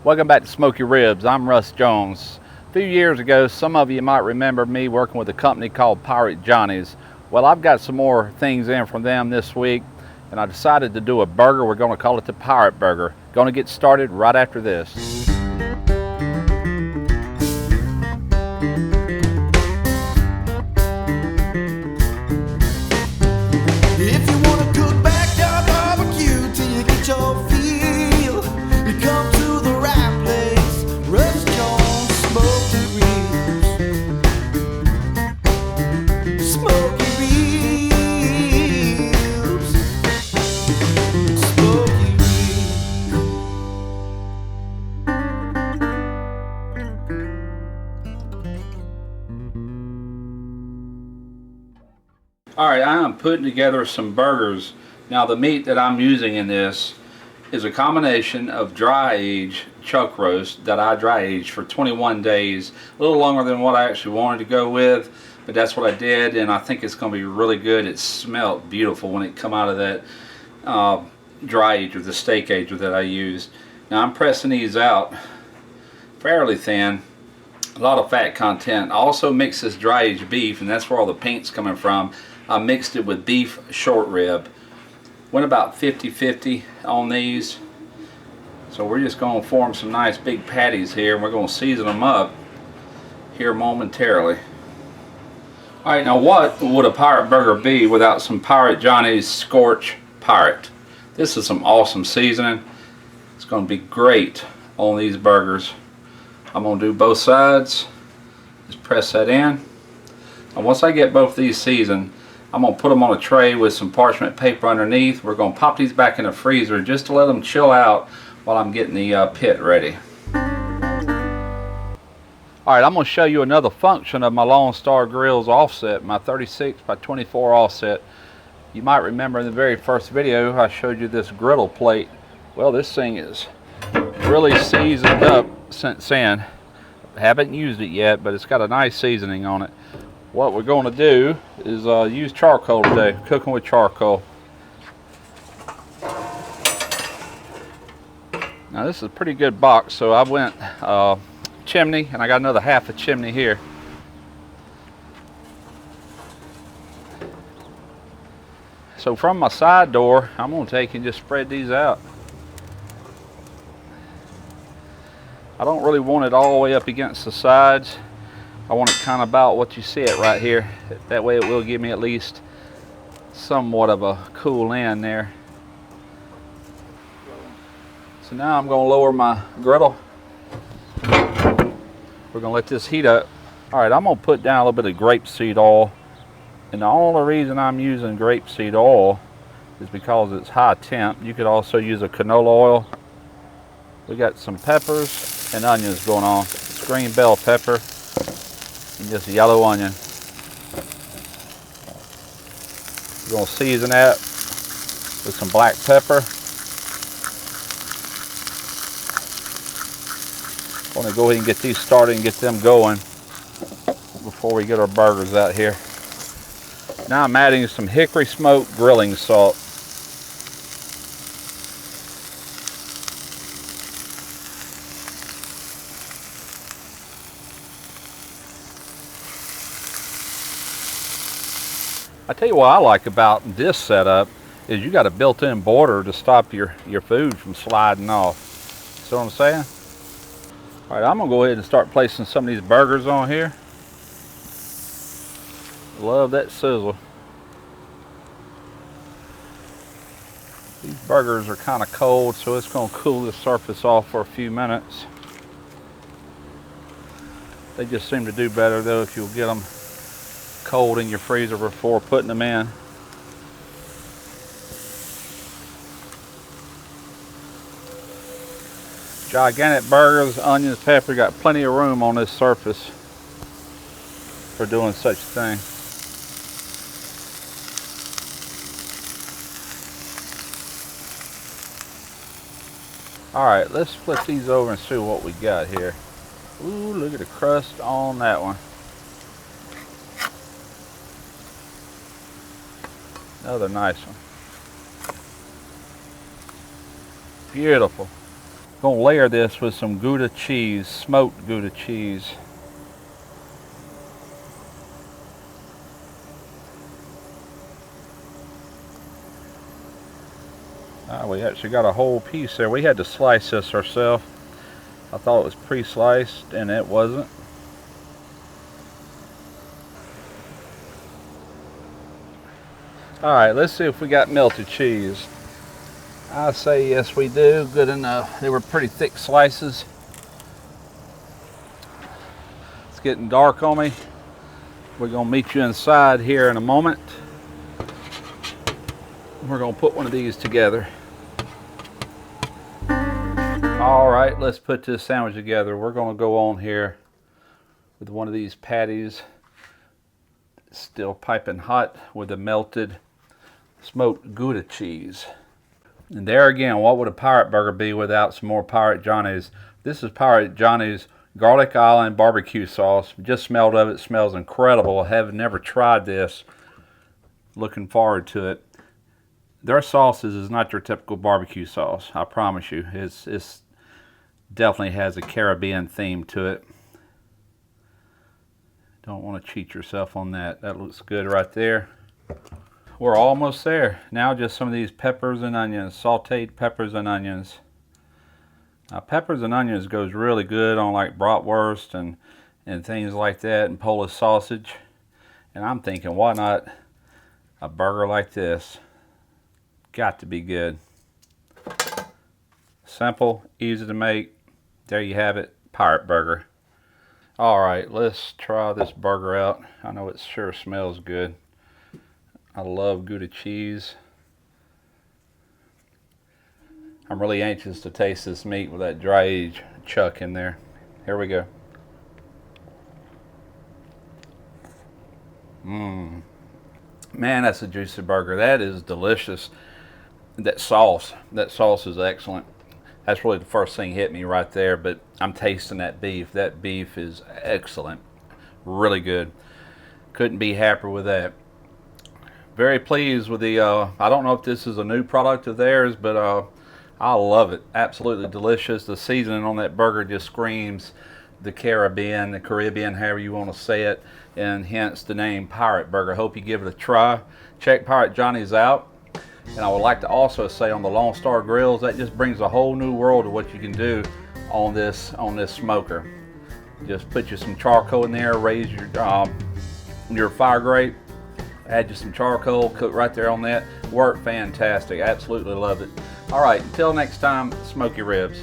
Welcome back to Smoky Ribs. I'm Russ Jones. A few years ago, some of you might remember me working with a company called Pirate Johnny's. Well, I've got some more things in from them this week, and I decided to do a burger. We're going to call it the Pirate Burger. Going to get started right after this. If you wanna cook backyard barbecue till you get your feel, you come to the right place. Russ Jones Smoky Ribs. Smoky Ribs. Smoky Alright, I am putting together some burgers. Now the meat that I'm using in this is a combination of dry aged chuck roast that I dry aged for 21 days, a little longer than what I actually wanted to go with, but that's what I did, and I think it's going to be really good. It smelled beautiful when it come out of that dry ager, the steak ager that I used. Now I'm pressing these out fairly thin. A lot of fat content. I also mix this dry aged beef, and that's where all the paint's coming from. I mixed it with beef short rib. Went about 50-50 on these. So we're just going to form some nice big patties here, and we're going to season them up here momentarily. Alright, now what would a pirate burger be without some Pirate Johnny's Scorch Pirate? This is some awesome seasoning. It's going to be great on these burgers. I'm going to do both sides. Just press that in. And once I get both these seasoned, I'm going to put them on a tray with some parchment paper underneath. We're going to pop these back in the freezer just to let them chill out while I'm getting the pit ready. Alright, I'm going to show you another function of my Lone Star Grill's offset, my 36 by 24 offset. You might remember in the very first video I showed you this griddle plate. Well, this thing is really seasoned up since then. Haven't used it yet, but it's got a nice seasoning on it. What we're going to do is use charcoal today, cooking with charcoal. Now this is a pretty good box, so I went chimney, and I got another half a chimney here. So from my side door, I'm going to take and just spread these out. I don't really want it all the way up against the sides. I want it kind of about what you see it right here. That way it will give me at least somewhat of a cool end there. So now I'm going to lower my griddle. We're going to let this heat up. Alright, I'm going to put down a little bit of grapeseed oil. And the only reason I'm using grapeseed oil is because it's high temp. You could also use a canola oil. We got some peppers and onions going on. It's green bell pepper and just yellow onion. We're going to season that with some black pepper. I want to go ahead and get these started and get them going before we get our burgers out here. Now I'm adding some hickory smoked grilling salt. I tell you what I like about this setup is you got a built-in border to stop your food from sliding off. See what I'm saying? Alright, I'm going to go ahead and start placing some of these burgers on here. Love that sizzle. These burgers are kind of cold, so it's going to cool the surface off for a few minutes. They just seem to do better though if you'll get them cold in your freezer before putting them in. Gigantic burgers, onions, pepper, got plenty of room on this surface for doing such a thing. Alright, let's flip these over and see what we got here. Ooh, look at the crust on that one. Another nice one. Beautiful. Gonna layer this with some Gouda cheese, smoked Gouda cheese. We actually got a whole piece there. We had to slice this ourselves. I thought it was pre-sliced and it wasn't. Alright, let's see if we got melted cheese. I say yes we do, good enough. They were pretty thick slices. It's getting dark on me. We're gonna meet you inside here in a moment. We're gonna put one of these together. Alright, let's put this sandwich together. We're gonna go on here with one of these patties, still piping hot with the melted smoked Gouda cheese. And there again, what would a Pirate Burger be without some more Pirate Johnny's? This is Pirate Johnny's Garlic Island barbecue sauce. Just smelled of it, smells incredible. I have never tried this. Looking forward to it. Their sauces is not your typical barbecue sauce, I promise you. It's definitely has a Caribbean theme to it. Don't want to cheat yourself on that. That looks good right there. We're almost there. Now just some of these peppers and onions, sauteed peppers and onions. Now peppers and onions goes really good on like bratwurst and things like that, and Polish sausage. And I'm thinking, why not a burger like this? Got to be good. Simple, easy to make. There you have it, Pirate Burger. Alright, let's try this burger out. I know it sure smells good. I love Gouda cheese. I'm really anxious to taste this meat with that dry aged chuck in there. Here we go. Man, that's a juicy burger. That is delicious. That sauce is excellent. That's really the first thing hit me right there, but I'm tasting that beef. That beef is excellent. Really good. Couldn't be happier with that. Very pleased with the, I don't know if this is a new product of theirs, but I love it. Absolutely delicious. The seasoning on that burger just screams the Caribbean, however you want to say it, and hence the name Pirate Burger. Hope you give it a try. Check Pirate Johnny's out. And I would like to also say on the Lone Star Grills, that just brings a whole new world of what you can do on this smoker. Just put you some charcoal in there, raise your fire grate, add you some charcoal, cook right there on that. Work fantastic. Absolutely love it. All right, until next time, Smoky Ribs.